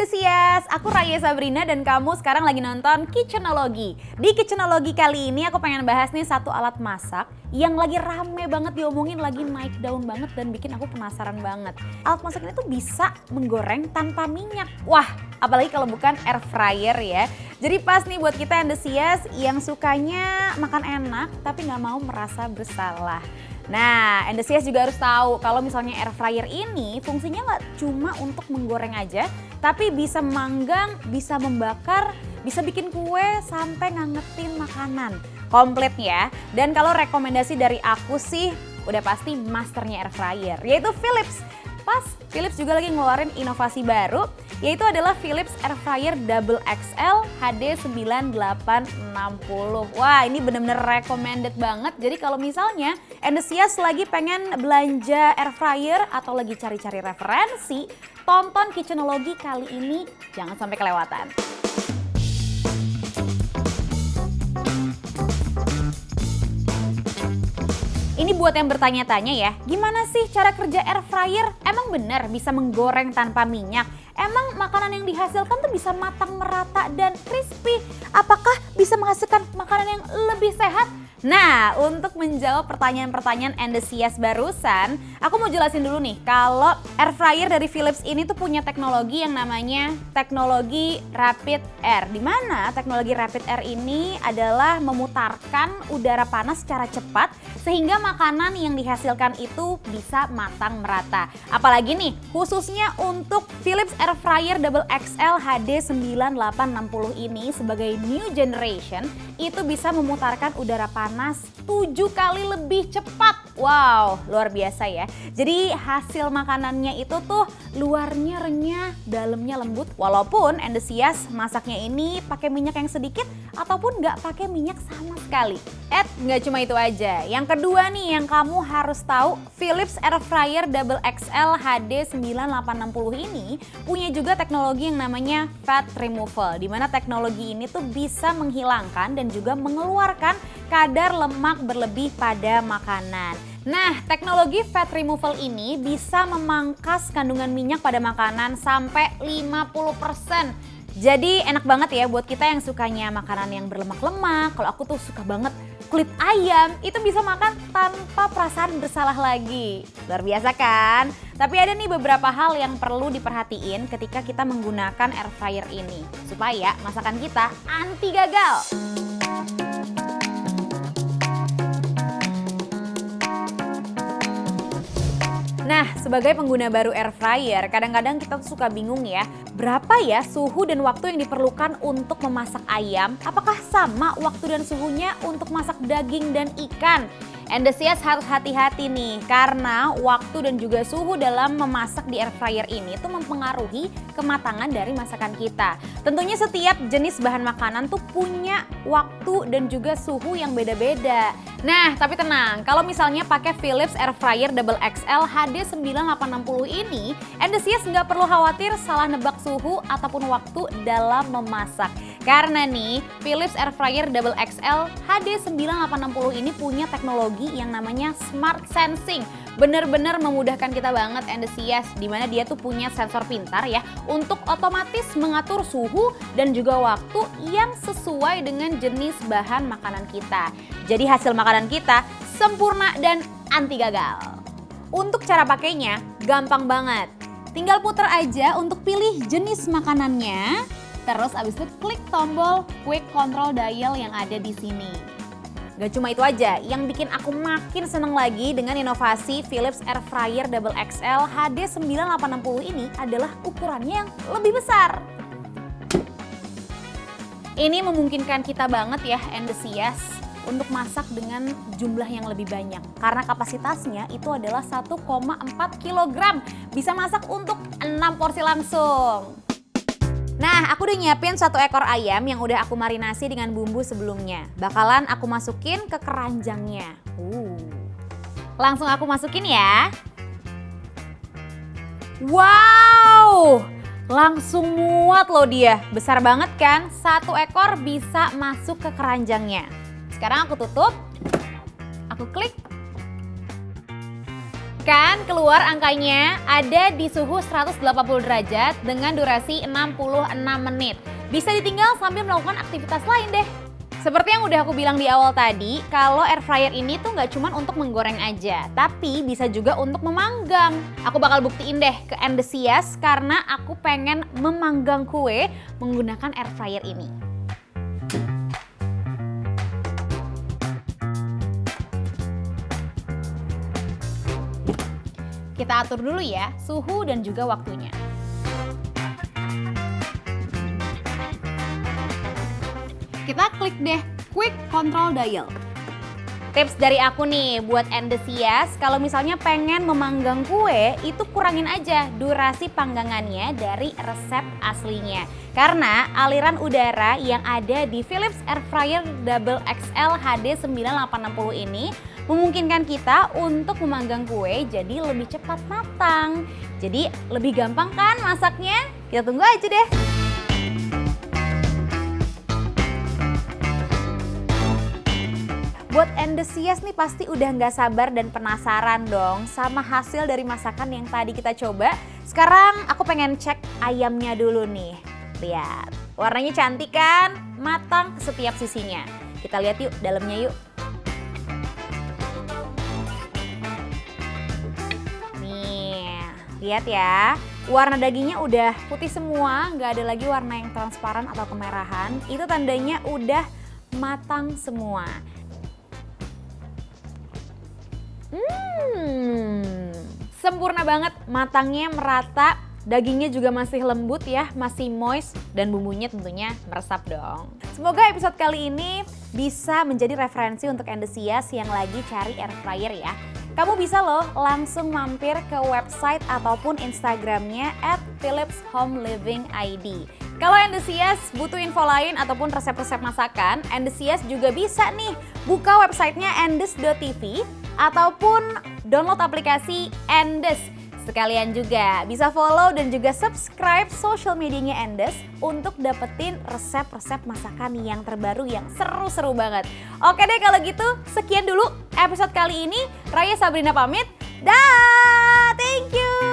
Endesias, aku Raya Sabrina dan kamu sekarang lagi nonton Kitchenology. Di Kitchenology kali ini aku pengen bahas nih satu alat masak yang lagi rame banget diomongin, lagi naik daun banget dan bikin aku penasaran banget. Alat masak ini tuh bisa menggoreng tanpa minyak. Wah, apalagi kalau bukan air fryer ya. Jadi pas nih buat kita Endesias yang sukanya makan enak tapi nggak mau merasa bersalah. Nah, Endesias juga harus tahu kalau misalnya air fryer ini fungsinya nggak cuma untuk menggoreng aja, tapi bisa manggang, bisa membakar, bisa bikin kue sampai ngangetin makanan. Komplit ya. Dan kalau rekomendasi dari aku sih udah pasti masternya air fryer, yaitu Philips. Pas Philips juga lagi ngeluarin inovasi baru, yaitu adalah Philips Air Fryer Double XL HD 9860. Wah, ini bener-bener recommended banget. Jadi kalau misalnya Endesias lagi pengen belanja air fryer atau lagi cari-cari referensi, tonton Kitchenology kali ini, jangan sampai kelewatan. Ini buat yang bertanya-tanya ya, gimana sih cara kerja air fryer? Emang bener bisa menggoreng tanpa minyak? Emang makanan yang dihasilkan tuh bisa matang merata dan crispy? Apakah bisa menghasilkan makanan yang lebih sehat? Nah, untuk menjawab pertanyaan-pertanyaan Endesias barusan, aku mau jelasin dulu nih kalau air fryer dari Philips ini tuh punya teknologi yang namanya teknologi Rapid Air. Di mana teknologi Rapid Air ini adalah memutarkan udara panas secara cepat sehingga makanan yang dihasilkan itu bisa matang merata. Apalagi nih, khususnya untuk Philips Air Fryer Double XL HD 9860 ini sebagai new generation, itu bisa memutarkan udara panas 7 kali lebih cepat. Wow, luar biasa ya. Jadi hasil makanannya itu tuh luarnya renyah, dalamnya lembut. Walaupun Endesias masaknya ini pakai minyak yang sedikit ataupun nggak pakai minyak sama sekali. Nggak cuma itu aja. Yang kedua nih yang kamu harus tahu, Philips Air Fryer Double XL HD 9860 ini punya juga teknologi yang namanya fat removal. Di mana teknologi ini tuh bisa menghilangkan dan juga mengeluarkan kadar lemak berlebih pada makanan. Nah, teknologi fat removal ini bisa memangkas kandungan minyak pada makanan sampai 50%. Jadi enak banget ya buat kita yang sukanya makanan yang berlemak-lemak. Kalau aku tuh suka banget kulit ayam, itu bisa makan tanpa perasaan bersalah lagi. Luar biasa kan? Tapi ada nih beberapa hal yang perlu diperhatiin ketika kita menggunakan air fryer ini. Supaya masakan kita anti gagal. Nah, sebagai pengguna baru air fryer, kadang-kadang kita tuh suka bingung ya, berapa ya suhu dan waktu yang diperlukan untuk memasak ayam? Apakah sama waktu dan suhunya untuk masak daging dan ikan? Endesias harus hati-hati nih, karena waktu dan juga suhu dalam memasak di air fryer ini itu mempengaruhi kematangan dari masakan kita. Tentunya setiap jenis bahan makanan tuh punya waktu dan juga suhu yang beda-beda. Nah, tapi tenang, kalau misalnya pakai Philips Air Fryer Double XL HD 9860 ini, Endesias nggak perlu khawatir salah nebak suhu ataupun waktu dalam memasak. Karena nih, Philips Air Fryer Double XL HD 9860 ini punya teknologi yang namanya Smart Sensing. Bener-bener memudahkan kita banget Endesias, dimana dia tuh punya sensor pintar ya untuk otomatis mengatur suhu dan juga waktu yang sesuai dengan jenis bahan makanan kita. Jadi hasil makanan kita sempurna dan anti gagal. Untuk cara pakainya gampang banget. Tinggal puter aja untuk pilih jenis makanannya. Terus abis itu klik tombol quick control dial yang ada di sini. Gak cuma itu aja, yang bikin aku makin seneng lagi dengan inovasi Philips Air Fryer Double XL HD 9860 ini adalah ukurannya yang lebih besar. Ini memungkinkan kita banget ya Endesias untuk masak dengan jumlah yang lebih banyak. Karena kapasitasnya itu adalah 1,4 kg. Bisa masak untuk 6 porsi langsung. Nah, aku udah nyiapin 1 ekor ayam yang udah aku marinasi dengan bumbu sebelumnya. Bakalan aku masukin ke keranjangnya. Langsung aku masukin ya. Wow! Langsung muat loh dia. Besar banget kan? 1 ekor bisa masuk ke keranjangnya. Sekarang aku tutup. Aku klik. Kan keluar angkanya ada di suhu 180 derajat dengan durasi 66 menit. Bisa ditinggal sambil melakukan aktivitas lain deh. Seperti yang udah aku bilang di awal tadi, kalau air fryer ini tuh nggak cuma untuk menggoreng aja, tapi bisa juga untuk memanggang. Aku bakal buktiin deh ke Endesias karena aku pengen memanggang kue menggunakan air fryer ini. Kita atur dulu ya suhu dan juga waktunya. Kita klik deh Quick Control Dial. Tips dari aku nih buat Endesias, kalau misalnya pengen memanggang kue, itu kurangin aja durasi panggangannya dari resep aslinya. Karena aliran udara yang ada di Philips Air Fryer Double XL HD 9860 ini memungkinkan kita untuk memanggang kue jadi lebih cepat matang. Jadi lebih gampang kan masaknya? Kita tunggu aja deh. Buat Endesias nih pasti udah nggak sabar dan penasaran dong sama hasil dari masakan yang tadi kita coba. Sekarang aku pengen cek ayamnya dulu nih. Lihat, warnanya cantik kan? Matang ke setiap sisinya. Kita lihat yuk dalamnya yuk. Nih, lihat ya. Warna dagingnya udah putih semua, nggak ada lagi warna yang transparan atau kemerahan. Itu tandanya udah matang semua. Sempurna banget, matangnya merata, dagingnya juga masih lembut ya, masih moist, dan bumbunya tentunya meresap dong. Semoga episode kali ini bisa menjadi referensi untuk Endesias yang lagi cari air fryer ya. Kamu bisa loh langsung mampir ke website ataupun Instagramnya @philipshomelivingid. Kalau Endesias butuh info lain ataupun resep-resep masakan, Endesias juga bisa nih buka websitenya endes.tv ataupun download aplikasi Endes. Sekalian juga bisa follow dan juga subscribe social medianya Endes untuk dapetin resep-resep masakan yang terbaru yang seru-seru banget. Oke deh kalau gitu, sekian dulu episode kali ini. Raya Sabrina pamit. Dah, thank you.